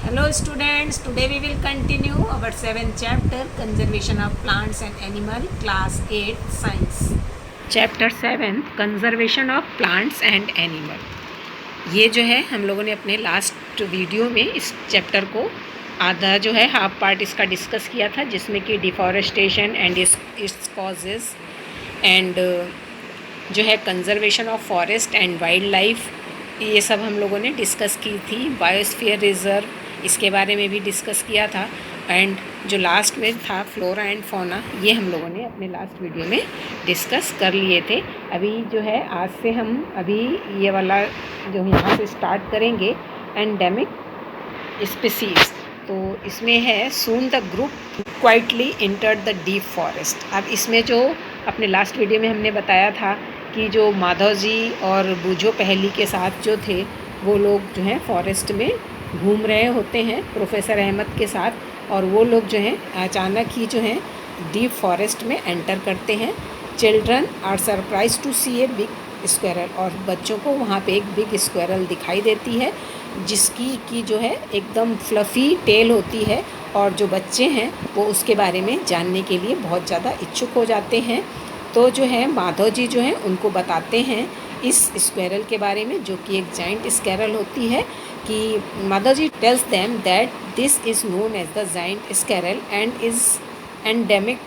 Hello students, today we will continue our 7th chapter Conservation of Plants and Animal, Class 8 Science. Chapter 7 Conservation of Plants and Animal. ये जो है हम लोगों ने अपने last video में इस चैप्टर को आधा जो है हाफ पार्ट इसका डिस्कस किया था, जिसमें कि deforestation and it's causes and जो है conservation of forest and wild life, ये सब हम लोगों ने डिस्कस की थी। बायोस्फीयर रिजर्व, इसके बारे में भी डिस्कस किया था। एंड जो लास्ट में था फ्लोरा एंड फौना, ये हम लोगों ने अपने लास्ट वीडियो में डिस्कस कर लिए थे। अभी जो है आज से हम अभी ये वाला जो यहाँ से स्टार्ट करेंगे एंडेमिक स्पीसीज़। तो इसमें है soon the group quietly entered the deep forest. अब इसमें जो अपने लास्ट वीडियो में हमने बताया था कि जो माधव जी और बूझो पहली के साथ जो थे वो लोग जो हैं फॉरेस्ट में घूम रहे होते हैं प्रोफेसर अहमद के साथ, और वो लोग जो हैं अचानक ही जो हैं डीप फॉरेस्ट में एंटर करते हैं। Children are surprise to see a big squirrel, और बच्चों को वहाँ पे एक बिग स्क्वायरल दिखाई देती है जिसकी की जो है एकदम फ्लफ़ी टेल होती है, और जो बच्चे हैं वो उसके बारे में जानने के लिए बहुत ज़्यादा इच्छुक हो जाते हैं। तो जो है माधव जी जो हैं उनको बताते हैं इस स्क्वायरल के बारे में, जो कि एक जाइंट स्क्वायरल होती है, कि Madhav ji tells them that this is known as the giant squirrel and is endemic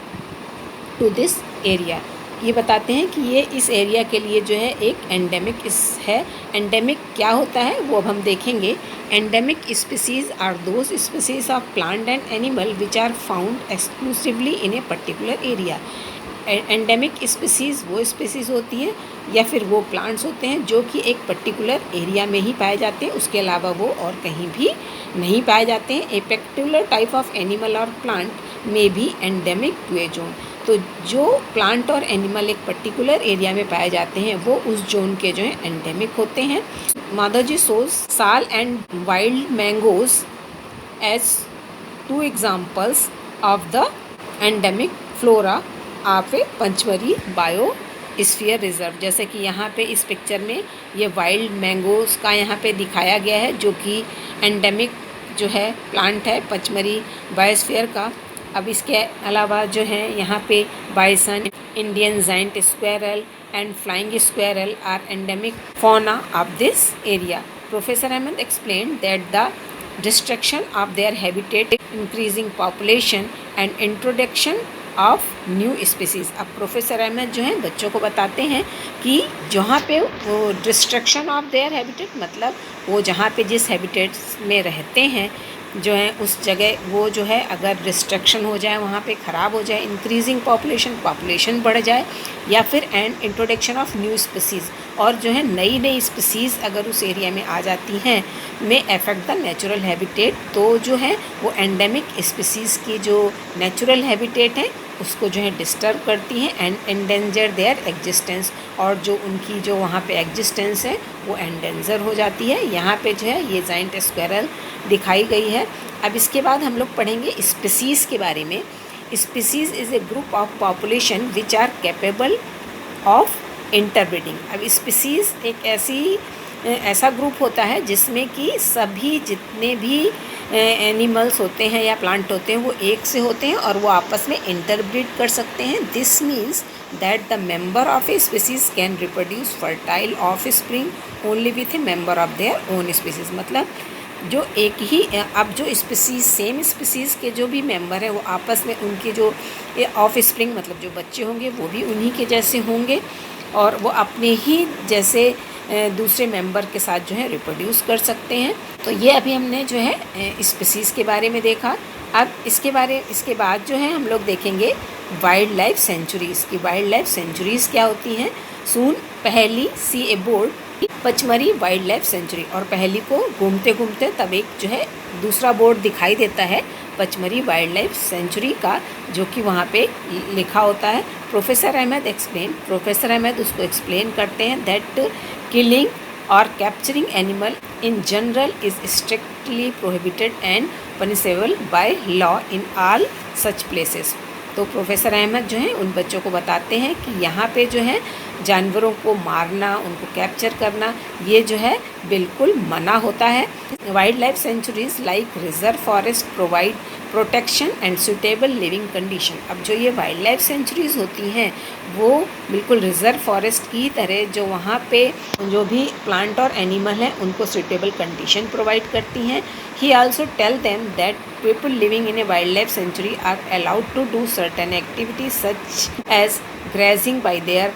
to this area. ये बताते हैं कि ये इस एरिया के लिए जो है एक एंडेमिक है। एंडेमिक क्या होता है वो अब हम देखेंगे। Endemic species are those species of plant and animal which are found exclusively in a particular area. Endemic species वो स्पीसीज़ होती हैं या फिर वो प्लांट्स होते हैं जो कि एक पर्टिकुलर एरिया में ही पाए जाते हैं, उसके अलावा वो और कहीं भी नहीं पाए जाते हैं। A particular type of animal और प्लांट में भी एंडेमिक टू ए जोन। तो जो प्लांट और एनिमल एक पर्टिकुलर एरिया में पाए जाते हैं वो उस जोन के जो है एंडेमिक होते हैं। Madhav ji shows sal and wild mangoes as two examples of the endemic flora of a Pachmarhi biosphere reserve. जैसे कि यहाँ पे इस पिक्चर में ये वाइल्ड मैंगोज़ का यहाँ पे दिखाया गया है, जो कि एंडेमिक जो है प्लांट है पंचमरी बायोस्फीयर का। अब इसके अलावा जो है यहाँ पे bison, Indian giant squirrel and flying squirrel are endemic fauna of this area. Professor Ahmad explain that the destruction of their habitat, increasing population and introduction of new species. अब प्रोफेसर अहमद जो हैं बच्चों को बताते हैं कि जहाँ पे वो डिस्ट्रक्शन ऑफ देयर हैबिटेट, मतलब वो जहाँ पे जिस हैबिटेट में रहते हैं जो है उस जगह वो जो है अगर डिस्ट्रक्शन हो जाए, वहाँ पे ख़राब हो जाए, इंक्रीजिंग पॉपुलेशन बढ़ जाए, या फिर and introduction of new species, और जो है नई नई स्पीसीज़ अगर उस एरिया में आ जाती हैं में अफेक्ट द नेचुरल हैबिटेट, तो जो है वो एंडेमिक स्पीसीज़ की जो नेचुरल हैबिटेट है उसको जो है डिस्टर्ब करती हैं एंड एंडेंजर देयर एग्जिस्टेंस, और जो उनकी जो वहाँ पे एग्जिस्टेंस है वो एंडेंजर हो जाती है। यहाँ पे जो है ये जाइंट स्क्वायरल दिखाई गई है। अब इसके बाद हम लोग पढ़ेंगे स्पीसीज़ के बारे में। Species is a group of population which are capable of interbreeding. अब स्पीसीज़ एक ऐसा ग्रुप होता है जिसमें कि सभी जितने भी एनिमल्स होते हैं या प्लांट होते हैं वो एक से होते हैं और वो आपस में इंटरब्रीड कर सकते हैं। This means that the member of A species can reproduce fertile of spring only with A member of their own species. मतलब जो एक ही अब जो स्पीसीज़ सेम स्पीसीज़ के जो भी मेंबर हैं वो आपस में उनके जो ऑफ स्प्रिंग मतलब जो बच्चे होंगे वो भी उन्हीं के जैसे होंगे, और वो अपने ही जैसे दूसरे मेंबर के साथ जो है रिप्रोड्यूस कर सकते हैं। तो ये अभी हमने जो है स्पीसीज़ के बारे में देखा। अब इसके बाद जो है हम लोग देखेंगे वाइल्ड लाइफ सेंचुरीज़ की। वाइल्ड लाइफ सेंचुरीज़ क्या होती हैं? सून पहली सी a board पचमरी wild life sanctuary, और पहली को घूमते घूमते तब एक जो है दूसरा बोर्ड दिखाई देता है पचमरी वाइल्ड लाइफ सेंचुरी का, जो कि वहाँ पे लिखा होता है। प्रोफेसर अहमद उसको एक्सप्लेन करते हैं दैट किलिंग और capturing animal in general is strictly prohibited and punishable by law in all such places. तो प्रोफेसर अहमद जो हैं उन बच्चों को बताते हैं कि यहाँ पे जो है जानवरों को मारना, उनको कैप्चर करना, ये जो है बिल्कुल मना होता है। Wild life sanctuaries like reserve forest provide protection and suitable living condition. अब जो ये वाइल्ड लाइफ सेंचुरीज़ होती हैं वो बिल्कुल रिजर्व फॉरेस्ट की तरह जो वहाँ पे जो भी प्लांट और एनिमल हैं उनको सुटेबल कंडीशन प्रोवाइड करती हैं। He also tell them that people living in a wildlife sanctuary are allowed to do certain activities such as grazing by their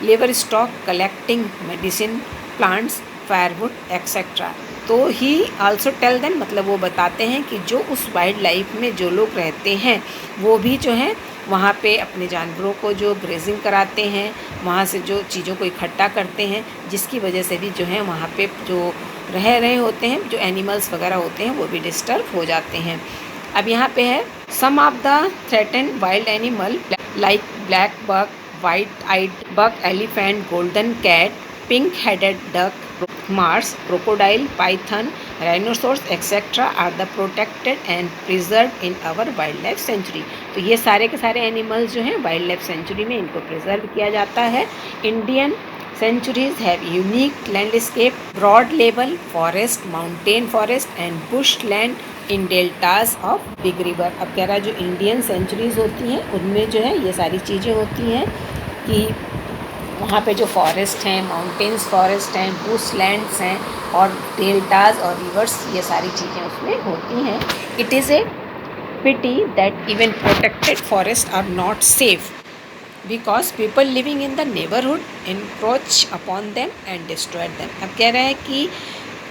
livestock, collecting medicine plants, firewood, etc. तो ही also tell them मतलब वो बताते हैं कि जो उस wild life में जो लोग रहते हैं वो भी जो है वहाँ पे अपने जानवरों को जो ग्रेजिंग कराते हैं, वहाँ से जो चीज़ों को इकट्ठा करते हैं, जिसकी वजह से भी जो है वहाँ पे जो रह रहे होते हैं, जो एनिमल्स वगैरह होते हैं वो भी डिस्टर्ब हो जाते हैं। अब यहाँ पे है some of the threatened wild animal like blackbuck, white eyed buck, elephant, golden cat, pink headed duck, marsh, crocodile, python, rhinoceros etcetera are the protected and preserve in our wildlife sanctuary. तो ये सारे के सारे animals जो हैं wild life sanctuary में इनको preserve किया जाता है। Indian sanctuaries have unique landscape, broad level forest, mountain forest and bush land in deltas of big river. अब कह रहा है जो इंडियन सेंचुरीज होती हैं उनमें जो है ये सारी चीज़ें होती हैं कि वहाँ पे जो फॉरेस्ट हैं, माउंटेन्स फॉरेस्ट हैं, बुश लैंड्स हैं और डेल्टाज और रिवर्स, ये सारी चीज़ें उसमें होती हैं। It is a pity that even protected forest are not safe because people living in the neighbourhood encroach upon them and destroyed them. अब कह रहा है कि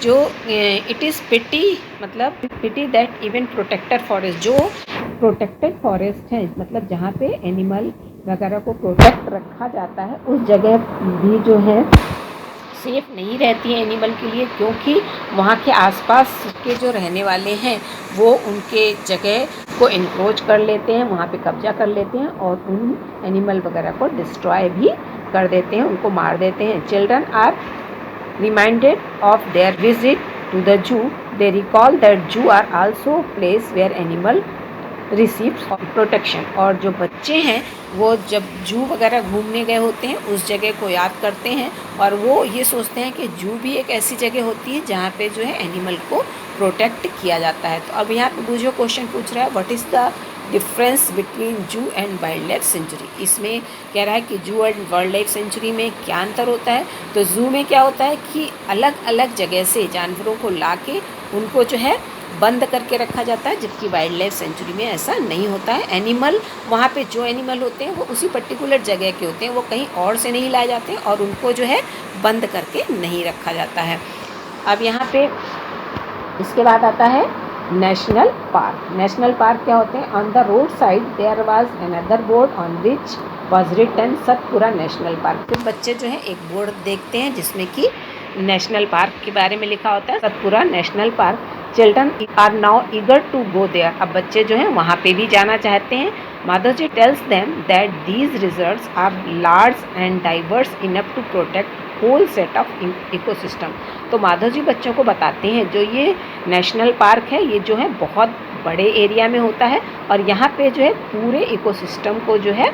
जो इट इज़ पिटी मतलब पिटी दैट इवन प्रोटेक्टेड फॉरेस्ट, जो प्रोटेक्टेड फॉरेस्ट है मतलब जहाँ पे एनिमल वगैरह को प्रोटेक्ट रखा जाता है उस जगह भी जो है सेफ नहीं रहती है एनिमल के लिए, क्योंकि वहाँ के आसपास के जो रहने वाले हैं वो उनके जगह को इनक्रोच कर लेते हैं, वहाँ पे कब्जा कर लेते हैं और उन एनिमल वगैरह को डिस्ट्रॉय भी कर देते हैं, उनको मार देते हैं। Children are reminded of their visit to the zoo. They recall that zoo are also place where animal receives protection. और जो बच्चे हैं वो जब जू वगैरह घूमने गए होते हैं उस जगह को याद करते हैं और वो ये सोचते हैं कि जू भी एक ऐसी जगह होती है जहाँ पे जो है एनिमल को प्रोटेक्ट किया जाता है। तो अब यहाँ पे बूझो क्वेश्चन पूछ रहा है what is the difference between जू एंड वाइल्ड लाइफ सेंचुरी। इसमें कह रहा है कि जू और वाइल्ड लाइफ सेंचुरी में क्या अंतर होता है। तो जू में क्या होता है कि अलग अलग जगह से जानवरों को ला के उनको जो है बंद करके रखा जाता है, जबकि वाइल्ड लाइफ सेंचुरी में ऐसा नहीं होता है। एनिमल वहाँ पे जो एनिमल होते हैं वो उसी पर्टिकुलर जगह के होते हैं, वो कहीं और से नहीं लाए जाते हैं और उनको जो है बंद करके नहीं रखा जाता है। अब यहाँ पे इसके बाद आता है नेशनल पार्क। नेशनल पार्क क्या होते हैं? On the road side there was another board on which was written Satpura national park. फिर बच्चे जो है एक बोर्ड देखते हैं जिसमें कि नेशनल पार्क के बारे में लिखा होता है, Satpura national park. Children are now eager to go there. अब बच्चे जो हैं वहाँ पे भी जाना चाहते हैं। Madhav ji tells them that these reserves are large and diverse enough to protect whole set of ecosystem. तो माधव जी बच्चों को बताते हैं जो ये नेशनल पार्क है ये जो है बहुत बड़े एरिया में होता है और यहाँ पे जो है पूरे इकोसिस्टम को जो है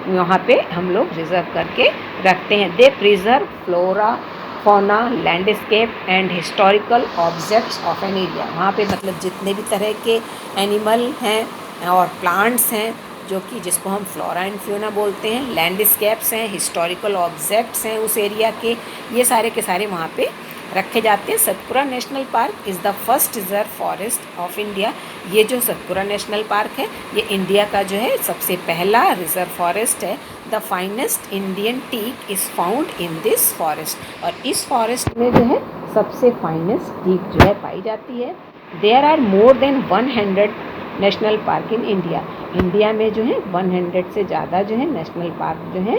यहाँ पे हम लोग रिजर्व करके रखते हैं। They preserve flora fauna landscape and historical objects of an area. वहाँ पे मतलब जितने भी तरह के एनिमल हैं और प्लांट्स हैं जो कि जिसको हम फ्लोरा एंड फ्यूना बोलते हैं, लैंडस्केप्स हैं, हिस्टोरिकल ऑब्जेक्ट्स हैं उस एरिया के, ये सारे के सारे वहाँ पे रखे जाते हैं। Satpura national park is the first reserve forest of India. ये जो सतपुरा नेशनल पार्क है ये इंडिया का जो है सबसे पहला रिजर्व फॉरेस्ट है। The finest Indian teak is found in this forest. और इस फॉरेस्ट में जो है सबसे फाइनेस्ट टीक जो है पाई जाती है। There are more than 100 national park in India. India में जो है 100 से ज़्यादा जो है नेशनल पार्क जो है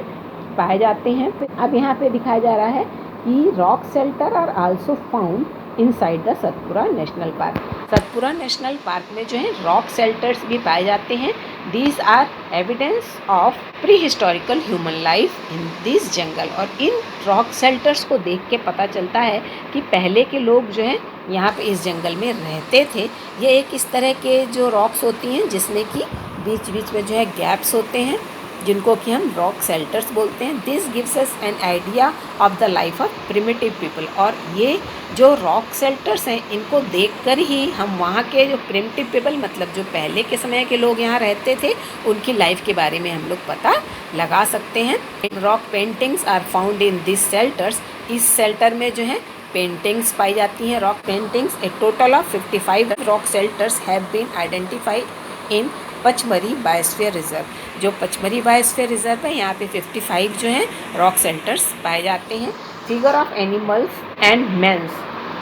पाए जाते हैं। अब यहाँ पे दिखाया जा रहा है कि rock shelter are also found inside the Satpura national park. Satpura national park में जो है रॉक शेल्टर्स भी पाए जाते हैं। These are evidence of prehistorical human life in this jungle. और इन रॉक शेल्टर्स को देख के पता चलता है कि पहले के लोग जो हैं यहाँ पे इस जंगल में रहते थे। ये एक इस तरह के जो रॉक्स होती हैं जिसमें कि बीच बीच में जो है गैप्स होते हैं जिनको कि हम रॉक शेल्टर्स बोलते हैं। This gives us an idea of the life of primitive people. और ये जो रॉक शेल्टर्स हैं इनको देखकर ही हम वहाँ के जो प्रिमिटिव पीपल मतलब जो पहले के समय के लोग यहाँ रहते थे उनकी लाइफ के बारे में हम लोग पता लगा सकते हैं। Rock paintings are found in this shelters. इस शेल्टर में जो है पेंटिंग्स पाई जाती हैं, rock paintings. A total of 55 rock shelters have been identified in Pachmarhi biosphere reserve. जो पचमरी बायोस्फीयर रिजर्व है यहाँ पे 55 जो हैं रॉक शेल्टर्स पाए जाते हैं। Figure of animals and mens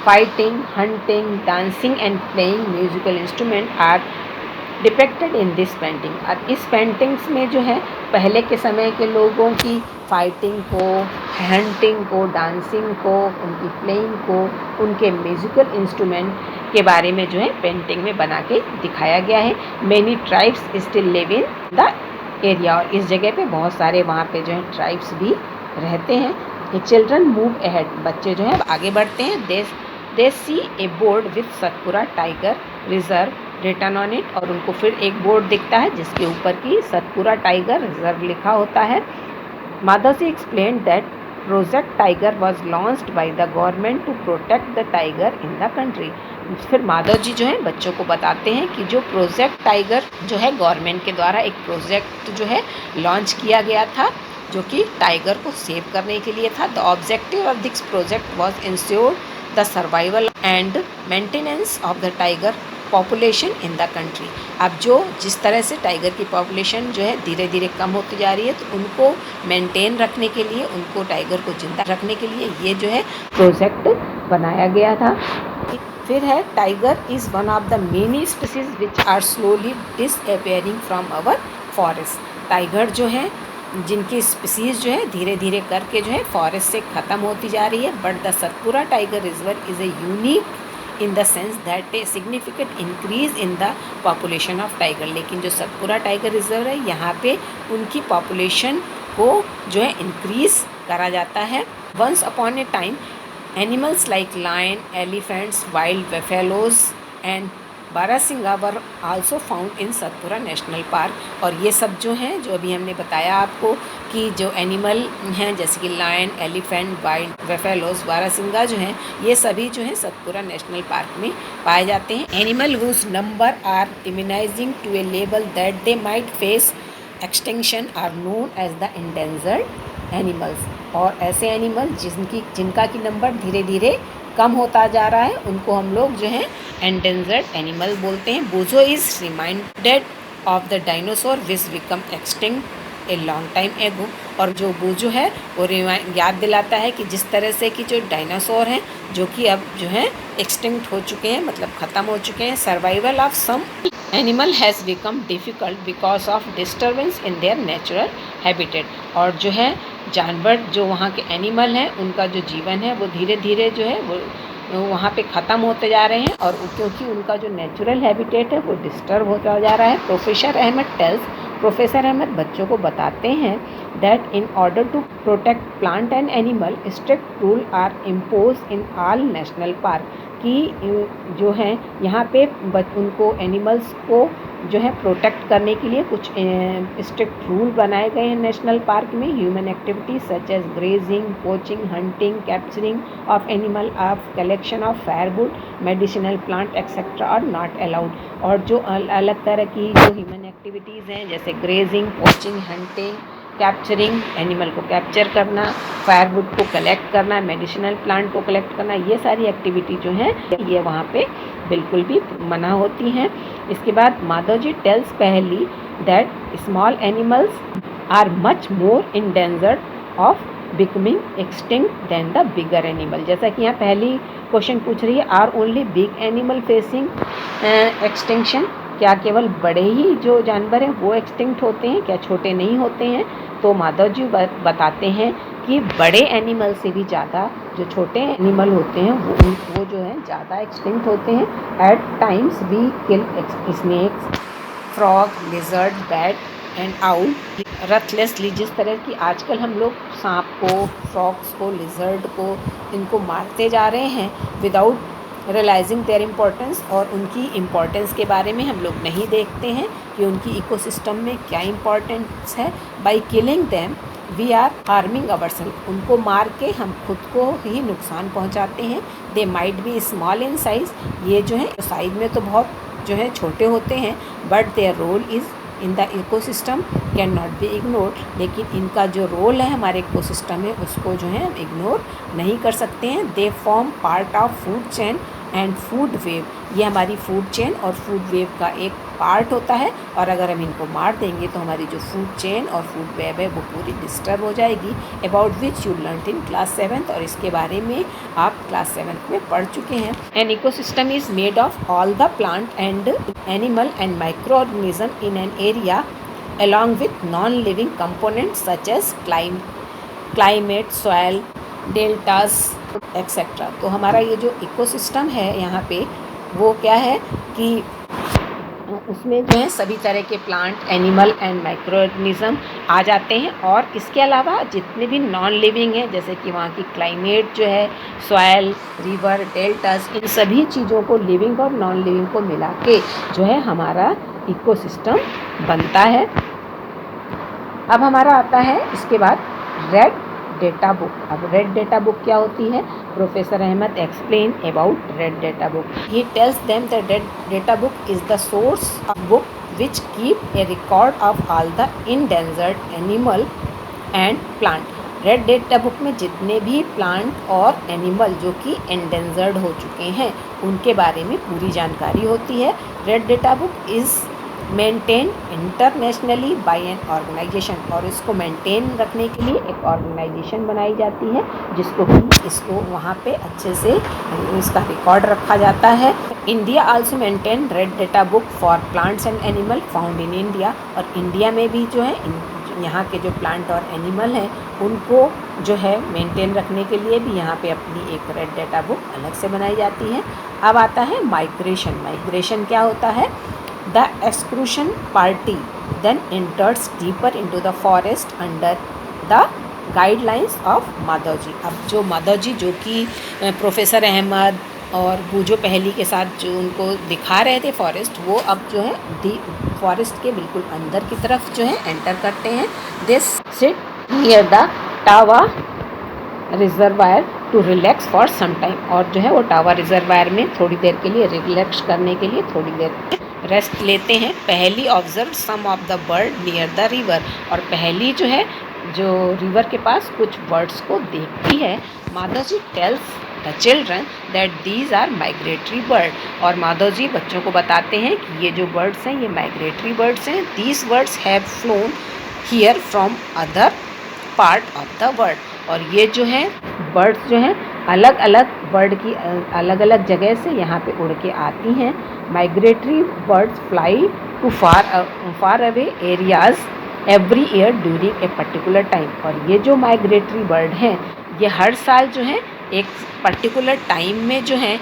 fighting, hunting, dancing and playing musical instrument are depicted in this painting. और इस पेंटिंग्स में जो है पहले के समय के लोगों की फाइटिंग को, हंटिंग को, डांसिंग को, उनकी प्लेइंग को, उनके म्यूजिकल इंस्ट्रूमेंट के बारे में जो है पेंटिंग में बना के दिखाया गया है। Many tribes still live in the area. और इस जगह पे बहुत सारे वहाँ पे जो है ट्राइब्स भी रहते हैं। Children move ahead. बच्चे जो है आगे बढ़ते हैं। They see a board with Satpura tiger reserve written on it. और उनको फिर एक बोर्ड दिखता है जिसके ऊपर की सतपुरा टाइगर रिजर्व लिखा होता है। Madhavji explained that Project Tiger was launched by the government to protect the tiger in the country. फिर माधव जी जो है बच्चों को बताते हैं कि जो प्रोजेक्ट टाइगर जो है गवर्नमेंट के द्वारा एक प्रोजेक्ट जो है लॉन्च किया गया था जो कि टाइगर को सेव करने के लिए था। The objective of this project was ensure the survival and maintenance of the tiger population in the country. अब जो जिस तरह से टाइगर की पॉपुलेशन जो है धीरे धीरे कम होती जा रही है तो उनको मेंटेन रखने के लिए, उनको टाइगर को जिंदा रखने के लिए ये जो है प्रोजेक्ट बनाया गया था। फिर है tiger is one of the many species which are slowly disappearing from our forest. Tiger जो है जिनकी स्पीसीज जो है धीरे धीरे करके जो है फॉरेस्ट से ख़त्म होती जा रही है। But the Satpura tiger reserve is a unique in the sense that a significant increase in the population of tiger. लेकिन जो सतपुरा टाइगर रिजर्व है यहाँ पे उनकी पॉपुलेशन को जो है इंक्रीज़ करा जाता है। Once upon a time animals like lion, elephants, wild buffaloes and barasingha were also found in Satpura national park. और ये सब जो हैं जो अभी हमने बताया आपको कि जो एनिमल हैं जैसे कि लायन, एलिफेंट, वाइल्ड बेफेलोज, बारहसिंगा जो हैं ये सभी जो हैं सतपुरा नेशनल पार्क में पाए जाते हैं। Animal whose number are diminishing to a level that they might face extinction are known as the endangered animals. और ऐसे एनिमल जिनका की नंबर धीरे धीरे कम होता जा रहा है उनको हम लोग जो है एंडेंजर्ड एनिमल बोलते हैं। बोजो is reminded of the dinosaur which become extinct a long time एगो। और जो बोजो है वो याद दिलाता है कि जिस तरह से कि जो डायनासोर हैं जो कि अब जो है एक्सटिंक्ट हो चुके हैं मतलब ख़त्म हो चुके हैं। Survival of some animal has become difficult because of disturbance in their natural habitat. और जो है जानवर जो वहाँ के एनिमल हैं उनका जो जीवन है वो धीरे धीरे जो है वो वहाँ पे ख़त्म होते जा रहे हैं और क्योंकि उनका जो नेचुरल हैबिटेट है वो डिस्टर्ब होता जा रहा है। प्रोफेसर अहमद बच्चों को बताते हैं that in order to protect plant and animal strict rule are impose in all national park. कि जो है यहाँ पे उनको एनिमल्स को जो है प्रोटेक्ट करने के लिए कुछ स्ट्रिक्ट रूल बनाए गए हैं नेशनल पार्क में। Human activities such as grazing, poaching, hunting, capturing of animal, of collection of firewood, medicinal plant etcetera are not allowed. और जो अलग तरह की जो ह्यूमन एक्टिविटीज़ हैं जैसे grazing, poaching, hunting, capturing, animal को कैप्चर करना, फायरवुड को कलेक्ट करना, मेडिसिनल प्लांट को कलेक्ट करना, ये सारी एक्टिविटी जो हैं ये वहाँ पे बिल्कुल भी मना होती हैं। इसके बाद Madhav ji tells Paheli that small animals are much more endangered of becoming extinct than the bigger animal. जैसा कि यहाँ पहली क्वेश्चन पूछ रही है are only big animal facing extinction. क्या केवल बड़े ही जो जानवर हैं वो एक्सटिंक्ट होते हैं, क्या छोटे नहीं होते हैं? तो माधव जी बताते हैं कि बड़े एनिमल से भी ज़्यादा जो छोटे एनिमल होते हैं वो जो है ज़्यादा एक्सटिंक्ट होते हैं। At times we kill snakes, frog, lizard, bat and owl ruthlessly. जिस तरह की आजकल हम लोग सांप को, फ्रॉग्स को, लिजर्ड को इनको मारते जा रहे हैं विदाउट रियलाइजिंग देयर इम्पोर्टेंस, और उनकी इम्पोर्टेंस के बारे में हम लोग नहीं देखते हैं कि उनकी इकोसिस्टम में क्या इम्पोर्टेंस है। By killing them we are harming ourself, उनको मार के हम खुद को ही नुकसान पहुंचाते हैं। They might be small in size, ये जो है साइज़ में तो बहुत जो है छोटे होते हैं, but their role is in the ecosystem can not be ignore, लेकिन इनका जो रोल है हमारे इकोसिस्टम में उसको जो है हम इग्नोर नहीं कर सकते हैं। They form part of food chain and food web, ये हमारी फूड चेन और फूड वेव का एक पार्ट होता है, और अगर हम इनको मार देंगे तो हमारी जो फूड चेन और फूड वेव है वो पूरी डिस्टर्ब हो जाएगी। About which you learn in class 7th, और इसके बारे में आप क्लास 7th में पढ़ चुके हैं। An ecosystem is made of all the plant and animal and micro organism in an area along with non-living components such as climate, soil, deltas, etc. तो हमारा ये जो इकोसिस्टम है यहाँ पे वो क्या है कि उसमें जो है सभी तरह के plant, animal and microorganism आ जाते हैं, और इसके अलावा जितने भी नॉन लिविंग हैं जैसे कि वहाँ की क्लाइमेट जो है, सॉयल, रिवर, डेल्टास, इन सभी चीज़ों को लिविंग और नॉन लिविंग को मिला के जो है हमारा इकोसिस्टम बनता है। अब हमारा आता है इसके बाद रेड डेटा बुक। अब रेड डेटा बुक क्या होती है? Professor Ahmad explain about red data book. He tells them that red data book is the source of book which keep a record of all the endangered animal and plant. Red data book में जितने भी plant और animal जो कि endangered हो चुके हैं उनके बारे में पूरी जानकारी होती है। Red data book is maintain internationally by an organisation, और इसको मेंटेन रखने के लिए एक ऑर्गेनाइजेशन बनाई जाती है जिसको कि इसको वहाँ पे अच्छे से इसका रिकॉर्ड रखा जाता है। India also maintain red data book for plants and animal found in India, और इंडिया में भी जो है यहाँ के जो प्लांट और एनिमल हैं उनको जो है मेंटेन रखने के लिए भी यहाँ पे अपनी एक रेड डेटा बुक अलग से बनाई जाती है। अब आता है माइग्रेशन। माइग्रेशन क्या होता है? The exclusion party then enters deeper into the forest under the guidelines of Madhavji. अब जो माधवजी जो कि प्रोफेसर अहमद और बूझो पहली के साथ जो उनको दिखा रहे थे फॉरेस्ट, वो अब जो है फॉरेस्ट के बिल्कुल अंदर की तरफ जो है एंटर करते हैं। This sit near the Tawa reservoir to relax for some time, और जो है वो टावा रिजर्वायर में थोड़ी देर के लिए रिलैक्स करने के लिए थोड़ी देर रेस्ट लेते हैं। Paheli observe some of the bird near the river, और पहली जो है जो रिवर के पास कुछ बर्ड्स को देखती है। Madhavji tells the children that these are migratory bird, और माधवजी बच्चों को बताते हैं कि ये जो बर्ड्स हैं ये माइग्रेटरी बर्ड्स हैं। These birds have phloem here from other part of the world, और ये जो है बर्ड्स जो हैं अलग अलग बर्ड की अलग अलग जगह से यहाँ पे उड़ के आती हैं। Migratory birds fly to far away areas every year during a particular time, और ये जो माइग्रेटरी बर्ड हैं ये हर साल जो है एक पर्टिकुलर टाइम में जो है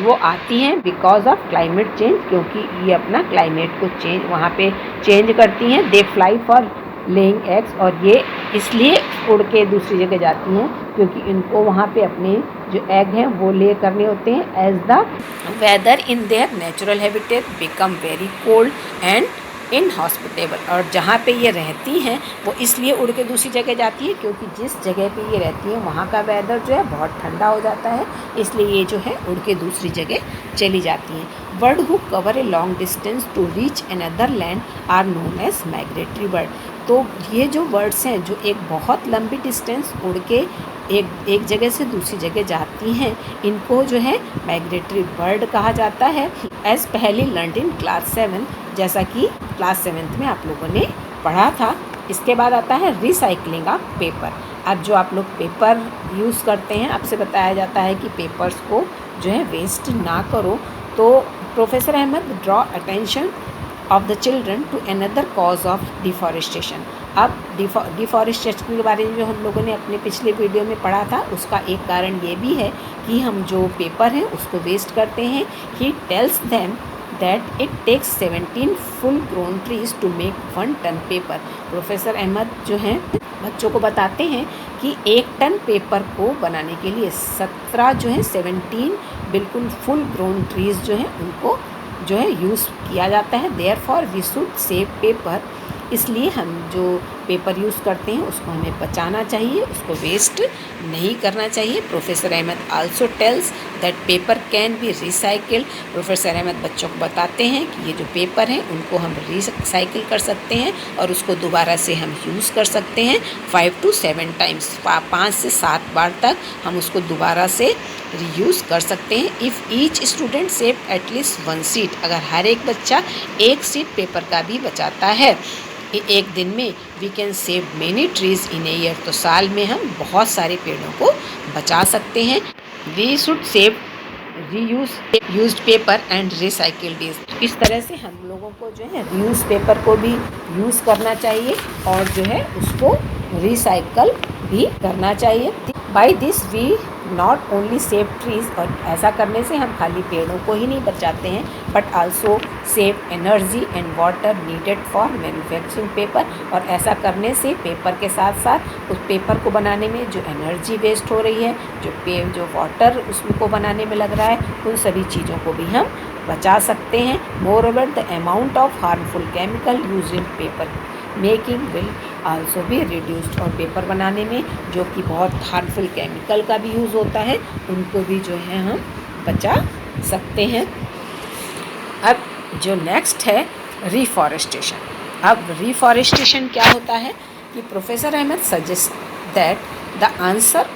वो आती हैं बिकॉज ऑफ क्लाइमेट चेंज, क्योंकि ये अपना क्लाइमेट को वहाँ पे चेंज करती हैं। They fly for laying eggs, और ये इसलिए उड़ के दूसरी जगह जाती हैं क्योंकि इनको वहाँ पे अपने जो एग हैं वो ले करने होते हैं। As the weather in their natural habitat become very cold and inhospitable, और जहाँ पे ये रहती हैं वो इसलिए उड़ के दूसरी जगह जाती है क्योंकि जिस जगह पे ये रहती हैं वहाँ का वेदर जो है बहुत ठंडा हो जाता है, इसलिए ये जो है उड़ के दूसरी जगह चली जाती हैं। Bird who cover a long distance to reach another land are known as migratory bird. तो ये जो बर्ड्स हैं जो एक बहुत लंबी डिस्टेंस उड़ के एक जगह से दूसरी जगह जाती हैं, इनको जो है माइग्रेटरी बर्ड कहा जाता है। एज पहले लर्न इन क्लास 7, जैसा कि क्लास 7th में आप लोगों ने पढ़ा था। इसके बाद आता है रिसाइकलिंग ऑफ पेपर। अब जो आप लोग पेपर यूज़ करते हैं, आपसे बताया जाता है कि पेपर्स को जो है वेस्ट ना करो। तो professor Ahmad draw attention of the children to another cause of deforestation. अब डिफॉरेस्टेशन के बारे में जो हम लोगों ने अपने पिछले वीडियो में पढ़ा था उसका एक कारण ये भी है कि हम जो पेपर हैं उसको वेस्ट करते हैं। He tells them that it takes 17 full grown trees to make 1 ton paper. Professor Ahmad जो हैं बच्चों को बताते हैं कि 1 टन पेपर को बनाने के लिए 17 जो है 17 बिल्कुल फुल ग्रोन ट्रीज़ जो हैं उनको जो है यूज़ किया जाता है। Therefore we should save paper, इसलिए हम जो पेपर यूज़ करते हैं उसको हमें बचाना चाहिए, उसको वेस्ट नहीं करना चाहिए। Professor Ahmad also tells that paper can be recycled. Professor Ahmad बच्चों को बताते हैं कि ये जो पेपर हैं उनको हम रिसाइकिल कर सकते हैं और उसको दोबारा से हम यूज़ कर सकते हैं 5 to 7 टाइम्स, 5 से 7 बार तक हम उसको दोबारा से रीयूज़ कर सकते हैं। If each student save at least 1 seat, अगर हर एक बच्चा 1 सीट पेपर का भी बचाता है एक दिन में, we can save many trees in a year, तो साल में हम बहुत सारे पेड़ों को बचा सकते हैं। We should save reused paper and recycled is. इस तरह से हम लोगों को जो है रीयूज पेपर को भी यूज़ करना चाहिए और जो है उसको रिसाइकल भी करना चाहिए। By this we not only save trees, और ऐसा करने से हम खाली पेड़ों को ही नहीं बचाते हैं but also save energy and water needed for manufacturing paper, और ऐसा करने से पेपर के साथ साथ उस पेपर को बनाने में जो एनर्जी वेस्ट हो रही है, जो वाटर उसको बनाने में लग रहा है, उन सभी चीज़ों को भी हम बचा सकते हैं। Moreover the amount of harmful chemical use in paper making will also भी रिड्यूस्ड, और पेपर बनाने में जो कि बहुत हार्मफुल केमिकल का भी यूज़ होता है उनको भी जो है हम बचा सकते हैं। अब जो नेक्स्ट है रिफॉरेस्टेशन। अब रिफॉरेस्टेशन क्या होता है कि professor Ahmad suggest that the answer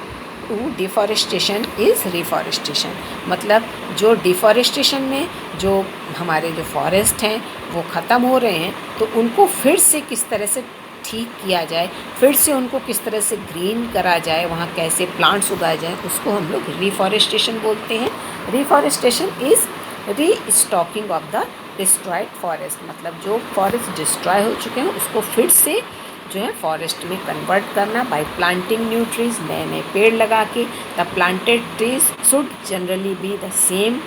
to deforestation is reforestation, मतलब जो डिफॉरेस्टेशन में जो हमारे जो फॉरेस्ट हैं वो ख़त्म हो रहे हैं तो उनको फिर से किस तरह से ठीक किया जाए, फिर से उनको किस तरह से ग्रीन करा जाए, वहाँ कैसे प्लांट्स उगाए जाएँ, उसको हम लोग रिफॉरेस्टेशन बोलते हैं। Reforestation is restocking of the destroyed forest, मतलब जो फॉरेस्ट डिस्ट्रॉय हो चुके हैं उसको फिर से जो है फॉरेस्ट में कन्वर्ट करना बाय प्लांटिंग न्यू ट्रीज़, नए नए पेड़ लगा के। The planted trees should generally be the same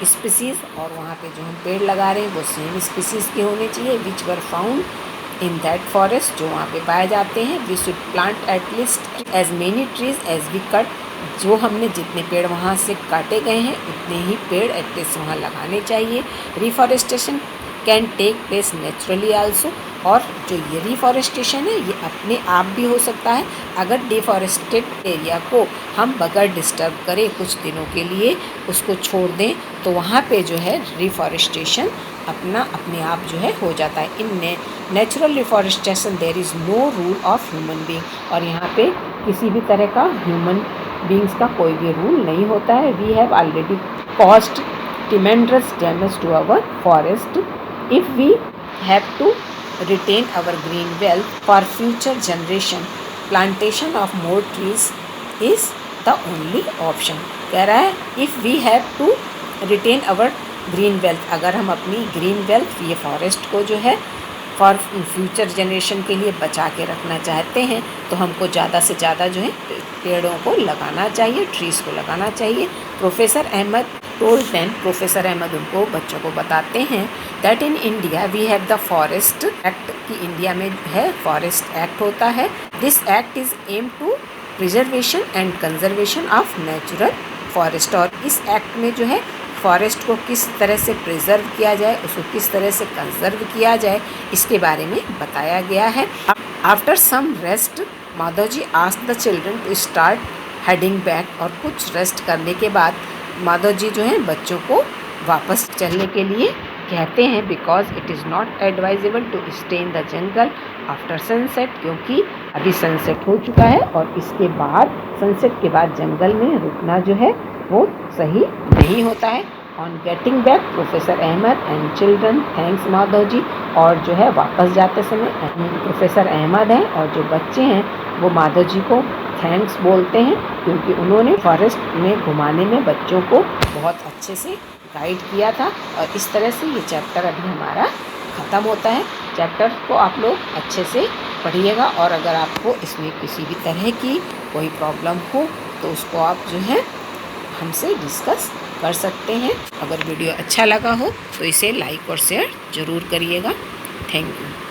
species, और वहाँ पे जो हम पेड़ लगा रहे हैं वो सेम स्पीसीज़ के होने चाहिए which were found in that forest, जो वहाँ पे पाए जाते हैं। We should plant at least as many trees as we cut, जो हमने जितने पेड़ वहाँ से काटे गए हैं उतने ही पेड़ एटलीस्ट वहाँ लगाने चाहिए। Reforestation can take place naturally also, और जो ये रिफॉरेस्टेशन है ये अपने आप भी हो सकता है अगर डिफॉरेस्टेड एरिया को हम बगैर डिस्टर्ब करें कुछ दिनों के लिए उसको छोड़ दें तो वहाँ पे जो है रिफॉरेस्टेशन अपने आप जो है हो जाता है। In natural reforestation there is no rule of human being, और यहाँ पे किसी भी तरह का ह्यूमन बीइंग्स का कोई भी रूल नहीं होता है। We have already caused tremendous damage to our forest, if we have to retain our green wealth for future generation, plantation of more trees is the only option। कह रहा है if we have to retain our green wealth, अगर हम अपनी green wealth ये forest को जो है फॉर फ्यूचर जनरेशन के लिए बचा के रखना चाहते हैं तो हमको ज़्यादा से ज़्यादा जो है पेड़ों को लगाना चाहिए, ट्रीज़ को लगाना चाहिए। Professor Ahmad told them, professor Ahmad उनको बच्चों को बताते हैं that in India we have the forest act, कि इंडिया में है फॉरेस्ट एक्ट होता है। This act is aim to preservation and conservation of natural forest, और इस एक्ट में जो है फॉरेस्ट को किस तरह से प्रिजर्व किया जाए, उसको किस तरह से कंजर्व किया जाए, इसके बारे में बताया गया है। After some rest Madhav ji asked the children to start heading back, और कुछ रेस्ट करने के बाद माधव जी जो हैं बच्चों को वापस चलने के लिए कहते हैं। Because it is not advisable to stay in the jungle after sunset, क्योंकि अभी सनसेट हो चुका है और इसके बाद सनसेट के बाद जंगल में रुकना जो है वो सही नहीं होता है। On getting back professor Ahmed and children thanks Madhav ji, और जो है वापस जाते समय प्रोफेसर अहमद हैं और जो बच्चे हैं वो माधव जी को थैंक्स बोलते हैं क्योंकि उन्होंने फॉरेस्ट में घुमाने में बच्चों को बहुत अच्छे से गाइड किया था। और इस तरह से ये चैप्टर अभी हमारा ख़त्म होता है। चैप्टर को आप लोग अच्छे से पढ़िएगा, और अगर आपको इसमें किसी भी तरह की कोई प्रॉब्लम हो तो उसको आप जो है हमसे डिस्कस कर सकते हैं। अगर वीडियो अच्छा लगा हो तो इसे लाइक और शेयर ज़रूर करिएगा। Thank you.